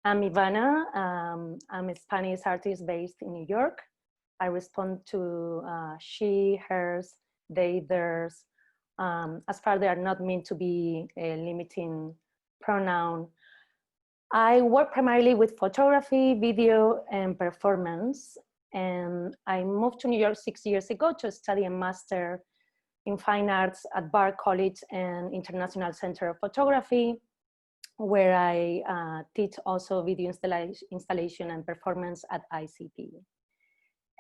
I'm Ivana. I'm a Spanish artist based in New York. I respond to she, hers, they, theirs, as far they are not meant to be a limiting pronoun. I work primarily with photography, video, and performance. And I moved to New York 6 years ago to study a master in fine arts at Bard College and International Center of Photography, where I teach also video installation and performance at ICT.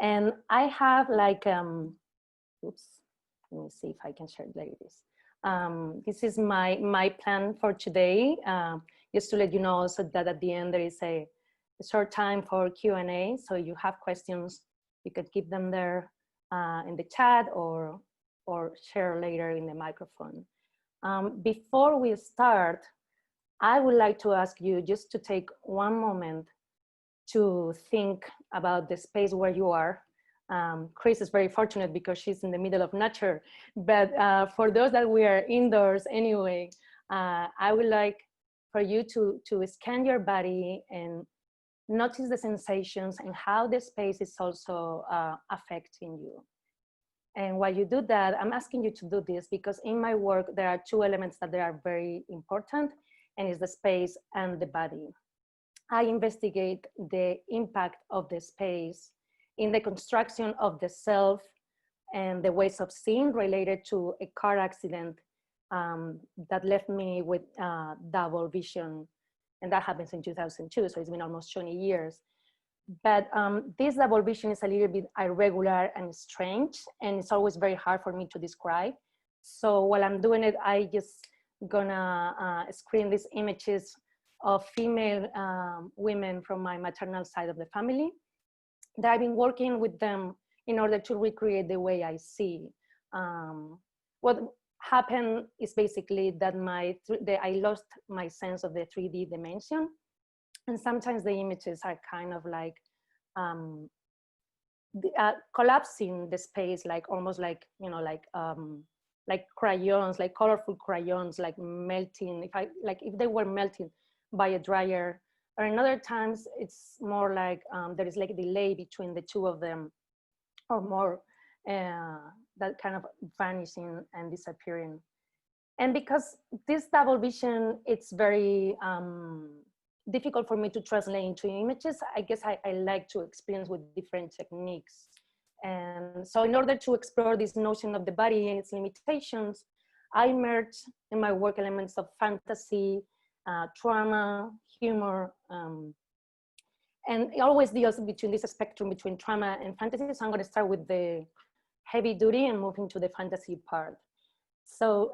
And I have like, oops, let me see if I can share, there it is. This is my plan for today. Just to let you know also that at the end there is a short time for Q&A. So you have questions, you can keep them there in the chat or share later in the microphone. Before we start, I would like to ask you just to take one moment to think about the space where you are. Chris is very fortunate because she's in the middle of nature, but for those that we are indoors anyway, I would like for you to scan your body and notice the sensations and how the space is also affecting you. And while you do that, I'm asking you to do this because in my work, there are two elements that are very important, and it's the space and the body. I investigate the impact of the space in the construction of the self and the ways of seeing related to a car accident that left me with double vision. And that happens in 2002, so it's been almost 20 years. But this double vision is a little bit irregular and strange, and it's always very hard for me to describe. So while I'm doing it, I just gonna screen these images of female women from my maternal side of the family that I've been working with them in order to recreate the way I see. What happened is basically that I lost my sense of the 3D dimension. And sometimes the images are kind of like collapsing the space, like almost like, you know, like crayons, like colorful crayons, like melting, if they were melted by a dryer. Or in other times, it's more like there is like a delay between the two of them or more, that kind of vanishing and disappearing. And because this double vision, it's very difficult for me to translate into images, I guess I like to experience with different techniques. And so in order to explore this notion of the body and its limitations, I merge in my work elements of fantasy, trauma, humor, and it always deals between this spectrum between trauma and fantasy. So I'm going to start with the heavy duty and move into the fantasy part. So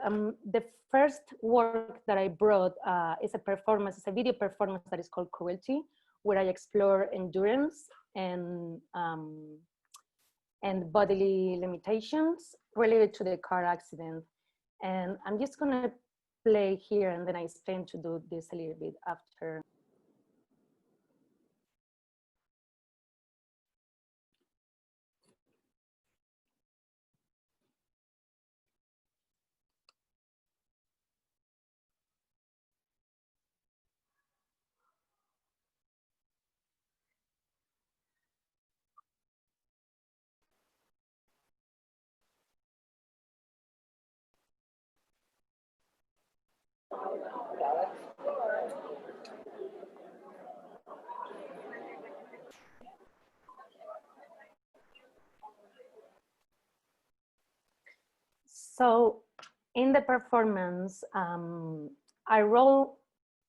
the first work that I brought is a performance, it's a video performance that is called Curated, where I explore endurance and bodily limitations related to the car accident. And I'm just gonna play here and then I explain to do this a little bit after. So in the performance, I roll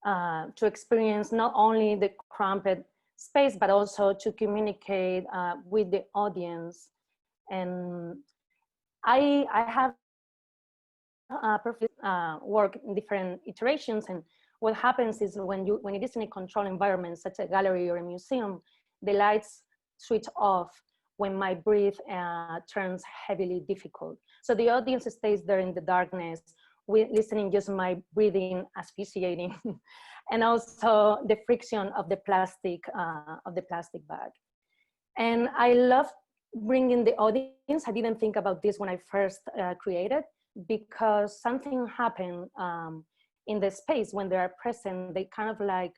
to experience not only the cramped space, but also to communicate with the audience. And I have work in different iterations. And what happens is when it is in a controlled environment, such as a gallery or a museum, the lights switch off when my breath turns heavily difficult. So the audience stays there in the darkness, listening just my breathing asphyxiating, and also the friction of the plastic bag. And I love bringing the audience. I didn't think about this when I first created, because something happened in the space when they are present. They kind of like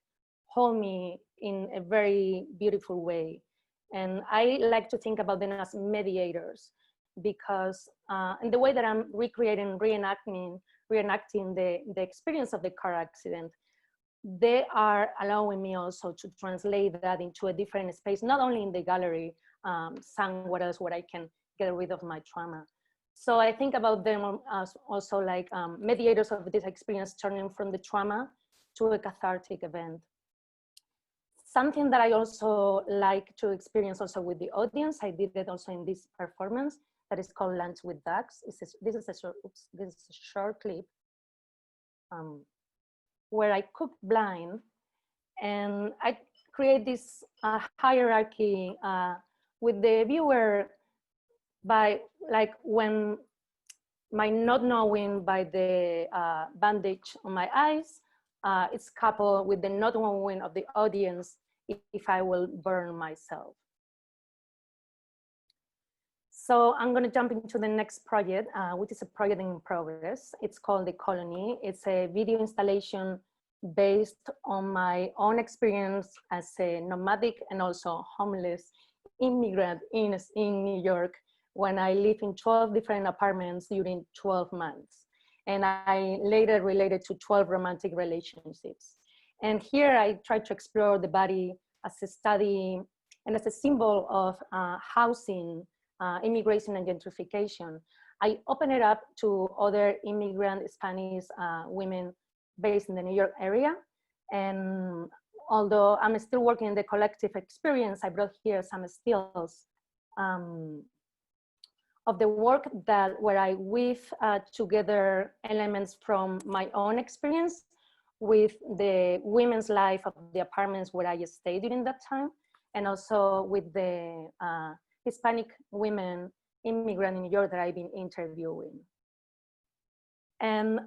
hold me in a very beautiful way. And I like to think about them as mediators, because in the way that I'm recreating, reenacting the experience of the car accident, they are allowing me also to translate that into a different space, not only in the gallery, somewhere else where I can get rid of my trauma. So I think about them as also like mediators of this experience, turning from the trauma to a cathartic event. Something that I also like to experience also with the audience, I did it also in this performance that is called Lunch with Ducks. This is a short clip where I cook blind, and I create this hierarchy with the viewer by like when my not knowing by the bandage on my eyes, it's coupled with the not knowing of the audience if I will burn myself. So I'm going to jump into the next project, which is a project in progress. It's called The Colony. It's a video installation based on my own experience as a nomadic and also homeless immigrant in New York, when I lived in 12 different apartments during 12 months. And I later related to 12 romantic relationships. And here I try to explore the body as a study and as a symbol of housing, immigration and gentrification. I open it up to other immigrant Spanish women based in the New York area. And although I'm still working in the collective experience, I brought here some stills of the work where I weave together elements from my own experience with the women's life of the apartments where I stayed during that time, and also with the Hispanic women immigrant in New York that I've been interviewing. And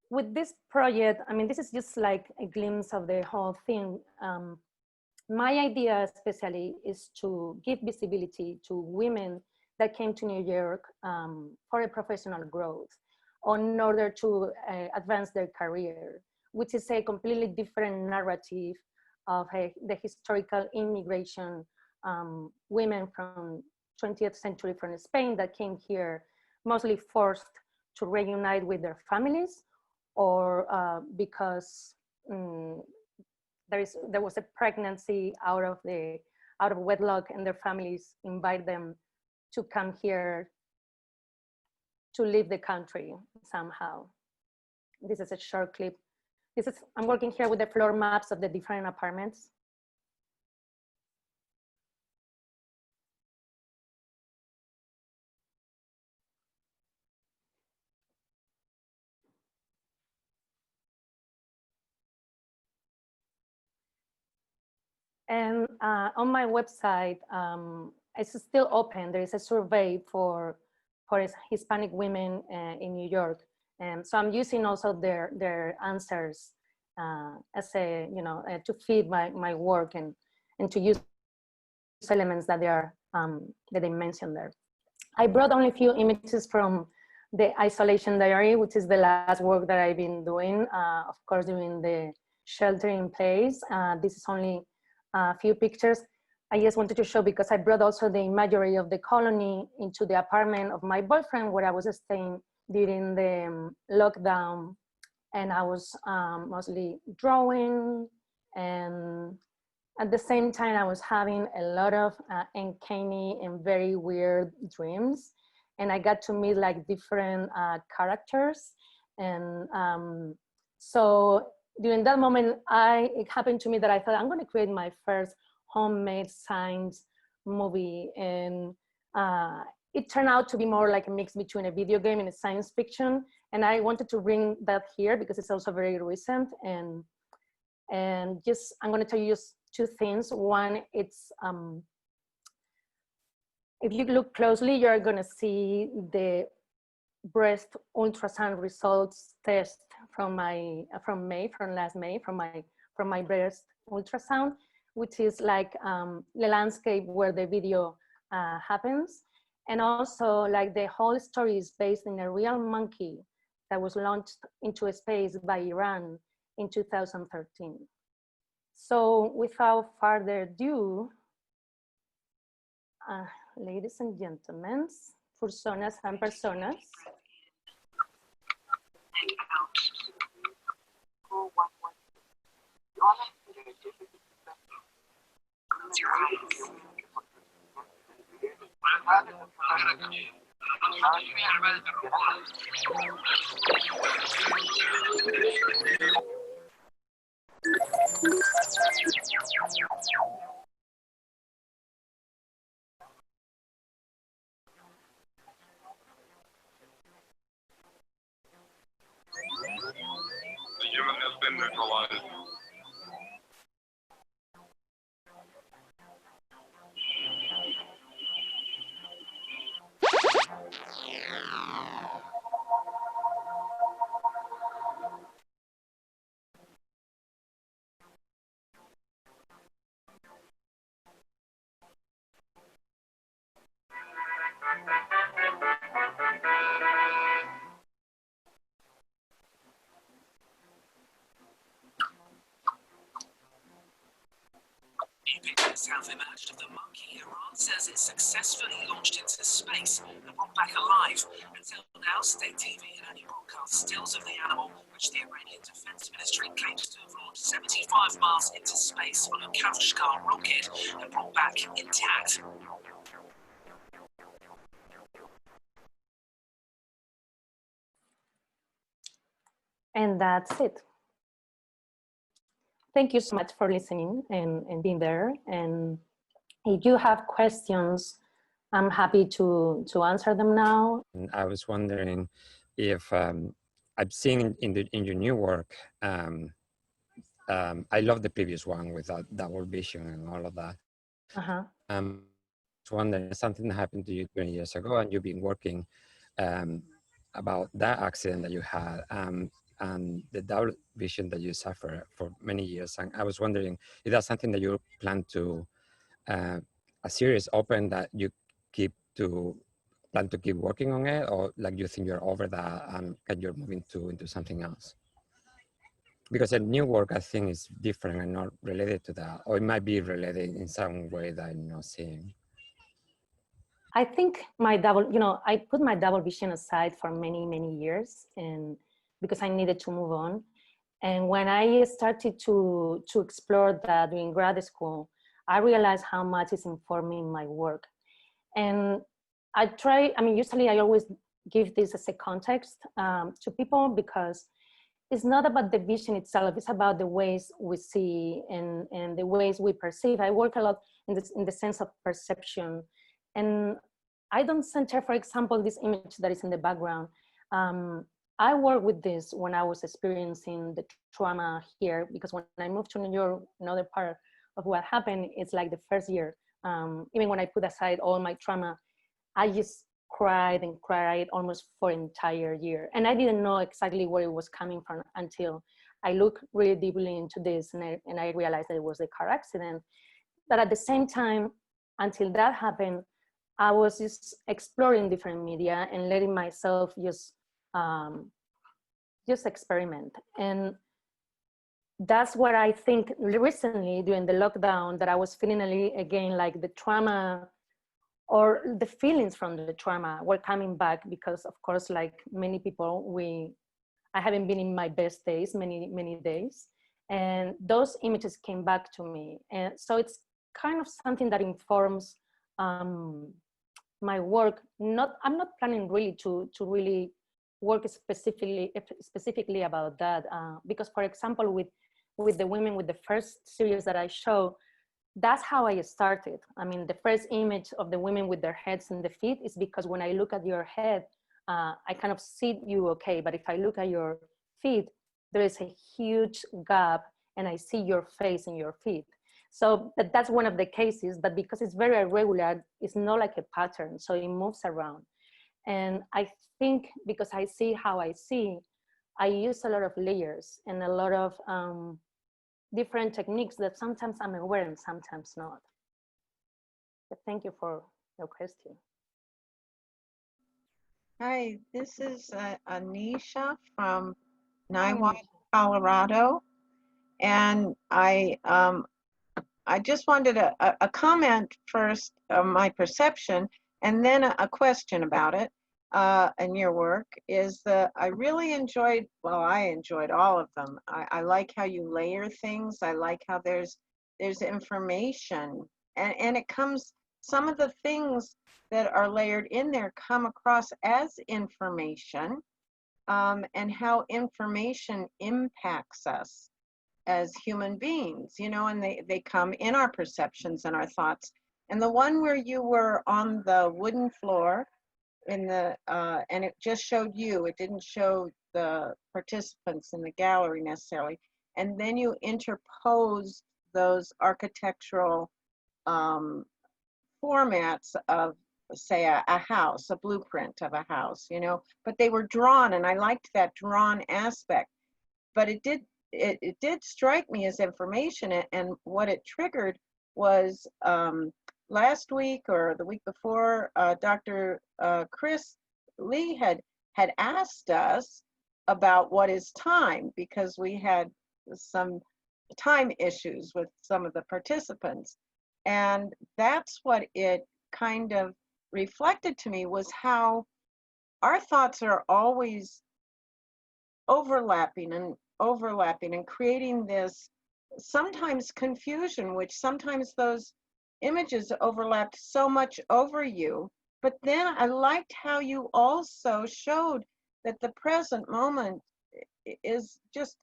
with this project, I mean, this is just like a glimpse of the whole thing. My idea especially is to give visibility to women that came to New York for a professional growth, in order to advance their career, which is a completely different narrative of the historical immigration women from 20th century from Spain that came here mostly forced to reunite with their families, or because there was a pregnancy out of wedlock, and their families invite them to come here to leave the country somehow. This is a short clip. I'm working here with the floor maps of the different apartments. And on my website, it's still open. There is a survey for Hispanic women in New York. And so I'm using also their answers as a, to feed my work and to use elements that they mentioned there. I brought only a few images from the isolation diary, which is the last work that I've been doing, of course, during the shelter in place. This is only a few pictures. I just wanted to show, because I brought also the imagery of the colony into the apartment of my boyfriend, where I was staying during the lockdown. And I was mostly drawing, and at the same time, I was having a lot of uncanny and very weird dreams. And I got to meet like different characters. And so during that moment, it happened to me that I thought, I'm going to create my first homemade science movie. And it turned out to be more like a mix between a video game and a science fiction. And I wanted to bring that here because it's also very recent. And just, I'm going to tell you just two things. One, it's, if you look closely, you're going to see the breast ultrasound results test from last May, from my breast ultrasound, which is like the landscape where the video happens. And also, like, the whole story is based in a real monkey that was launched into space by Iran in 2013. So without further ado, ladies and gentlemen, personas and personas. Close your eyes. The human has been neutralized. New pictures have emerged of the monkey Iran says it successfully launched into space and brought back alive. Until now, state TV had only broadcast stills of the animal, which the Iranian Defense Ministry claims to have launched 75 miles into space on a Kavshgar rocket and brought back intact. And that's it. Thank you so much for listening and being there. And if you have questions, I'm happy to answer them now. I was wondering if I've seen in your new work, I love the previous one with that double vision and all of that. I was wondering, something that happened to you 20 years ago, and you've been working about that accident that you had and the double vision that you suffer for many years. And I was wondering if that's something that you plan to, a series open that you plan to keep working on it, or like you think you're over that and you're moving into something else? Because the new work, I think, is different and not related to that, or it might be related in some way that I'm not seeing. I think I put my double vision aside for many, many years, and because I needed to move on. And when I started to explore that during grad school, I realized how much it's informing my work. And usually I always give this as a context to people, because it's not about the vision itself, it's about the ways we see and the ways we perceive. I work a lot in the sense of perception. And I don't center, for example, this image that is in the background. I worked with this when I was experiencing the trauma here, because when I moved to New York, another part of what happened is like the first year, even when I put aside all my trauma, I just cried and cried almost for an entire year. And I didn't know exactly where it was coming from until I looked really deeply into this, and I realized that it was a car accident. But at the same time, until that happened, I was just exploring different media and letting myself just experiment. And that's what I think recently during the lockdown, that I was feeling again like the trauma or the feelings from the trauma were coming back, because of course, like many people, I haven't been in my best days, many days. And those images came back to me. And so it's kind of something that informs my work. I'm not planning really to really work specifically about that, because, for example, with the women, with the first series that I show, that's how I started. I mean, the first image of the women with their heads and the feet is because when I look at your head, I kind of see you okay, but if I look at your feet, there is a huge gap and I see your face and your feet. So that's one of the cases, but because it's very irregular, it's not like a pattern, so it moves around. And I think because I see how I see, I use a lot of layers and a lot of different techniques that sometimes I'm aware and sometimes not. But thank you for your question. Hi, this is Anisha from Niwot, Colorado. And I just wanted a comment first, my perception, and then a question about it and your work is that I really enjoyed, well, I enjoyed all of them. I like how you layer things. I like how there's information and it comes, some of the things that are layered in there come across as information and how information impacts us as human beings, you know, and they come in our perceptions and our thoughts. And the one where you were on the wooden floor in the, and it just showed you, it didn't show the participants in the gallery necessarily. And then you interposed those architectural formats of, say, a house, a blueprint of a house, you know, but they were drawn, and I liked that drawn aspect. But it did strike me as information, and what it triggered was last week or the week before, Dr. Chris Lee had asked us about what is time, because we had some time issues with some of the participants. And that's what it kind of reflected to me, was how our thoughts are always overlapping and creating this sometimes confusion, which sometimes those images overlapped so much over you. But then I liked how you also showed that the present moment is just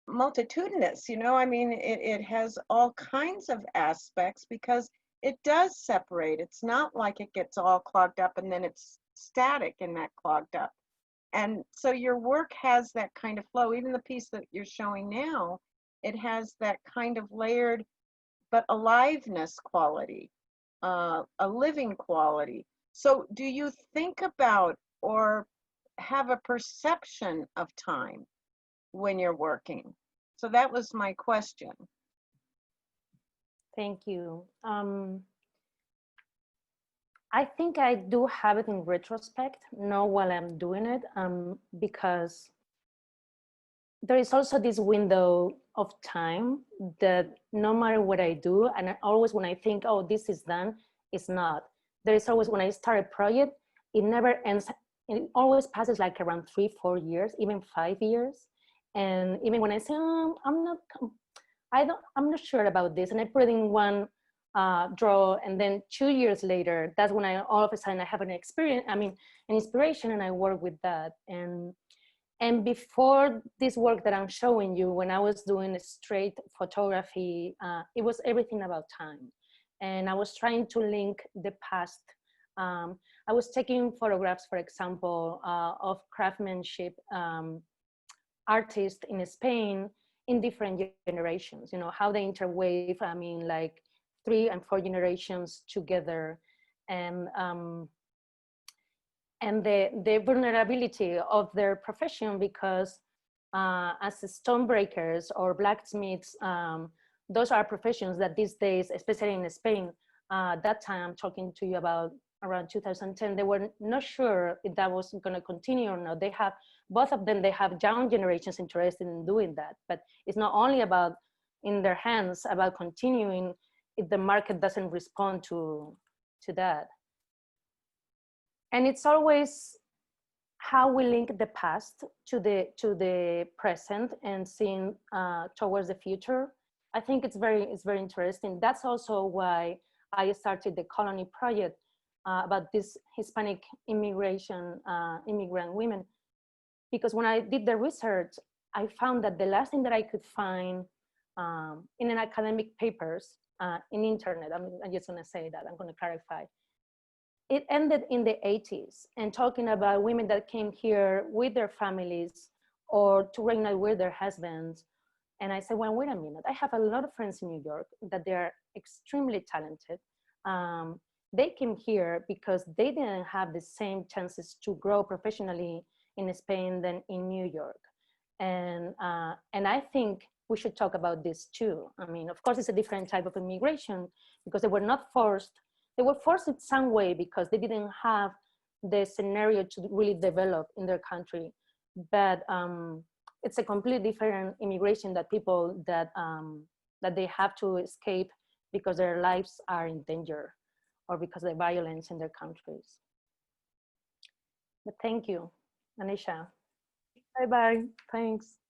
multitudinous, you know. I mean, it has all kinds of aspects because it does separate. It's not like it gets all clogged up and then it's static in that clogged up. And so your work has that kind of flow. Even the piece that you're showing now, it has that kind of layered but aliveness quality, a living quality. So do you think about or have a perception of time when you're working? So that was my question. Thank you. I think I do have it in retrospect, not while I'm doing it, because there is also this window of time that no matter what I do, and always when I think, oh, this is done, it's not. There is always, when I start a project, it never ends. It always passes like around 3-4 years, even 5 years. And even when I say, oh, I'm not sure about this, and I put it in one draw, and then 2 years later, that's when I all of a sudden I have an experience, I mean, an inspiration, and I work with that. And before this work that I'm showing you, when I was doing straight photography, it was everything about time. And I was trying to link the past. I was taking photographs, for example, of craftsmanship artists in Spain in different generations, you know, how they interweave, I mean, like 3 and 4 generations together. And the vulnerability of their profession, because as stonebreakers or blacksmiths, those are professions that these days, especially in Spain, that time I'm talking to you about around 2010, they were not sure if that was going to continue or not. They have, both of them, they have young generations interested in doing that, but it's not only about in their hands, about continuing if the market doesn't respond to that. And it's always how we link the past to the present and seeing towards the future. I think it's very interesting. That's also why I started the Colony Project about this Hispanic immigrant women. Because when I did the research, I found that the last thing that I could find in an academic papers, in internet, I'm just gonna say that, I'm gonna clarify. It ended in the 80s and talking about women that came here with their families or to reignite with their husbands. And I said, well, wait a minute. I have a lot of friends in New York that they're extremely talented. They came here because they didn't have the same chances to grow professionally in Spain than in New York. And I think we should talk about this too. I mean, of course, it's a different type of immigration because they were not forced. They were forced in some way because they didn't have the scenario to really develop in their country. But it's a completely different immigration that people that they have to escape because their lives are in danger or because of the violence in their countries. But thank you, Anisha. Bye-bye, thanks.